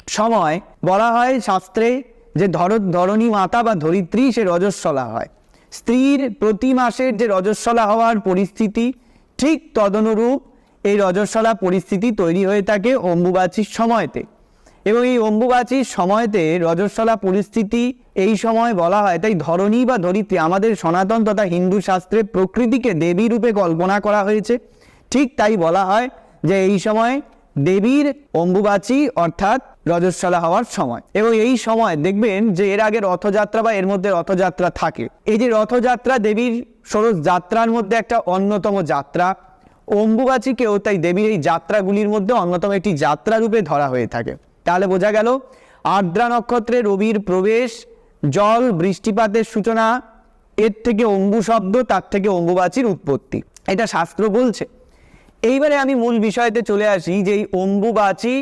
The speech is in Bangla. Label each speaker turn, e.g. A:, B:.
A: সময় বলা হয় শাস্ত্রে যে ধরণী মাতা বা ধরিত্রী সে রজস্বলা হয়। স্ত্রীর প্রতি মাসের যে রজস্বলা হওয়ার পরিস্থিতি, ঠিক তদনুরূপ এই রজস্বলা পরিস্থিতি তৈরি হয়ে থাকে অম্বুবাচীর সময়তে। এবং এই অম্বুবাচীর সময়তে রজস্বলা পরিস্থিতি এই সময় বলা হয়, তাই ধরণী বা ধরিত্রী আমাদের সনাতন তথা হিন্দু শাস্ত্রে প্রকৃতিকে দেবী রূপে কল্পনা করা হয়েছে। ঠিক তাই বলা হয় যে এই সময় দেবীর অম্বুবাচী অর্থাৎ রজস্বলা হওয়ার সময়। এবং এই সময় দেখবেন যে এর আগে রথযাত্রা বা এর মধ্যে রথযাত্রা থাকে। এই যে রথযাত্রা দেবীর ষোড়শ যাত্রার মধ্যে একটা অন্যতম যাত্রা, অম্বুবাচীকেও তাই দেবীর এই যাত্রাগুলির মধ্যে অন্যতম একটি যাত্রা রূপে ধরা হয়ে থাকে। তাহলে বোঝা গেল আর্দ্রা নক্ষত্রে রবির প্রবেশ, জল বৃষ্টিপাতের সূচনা, এর থেকে অম্বু শব্দ, তার থেকে অম্বুবাচীর উৎপত্তি, এটা শাস্ত্র বলছে। এইবারে আমি মূল বিষয়তে চলে আসি যে এই অম্বুবাচী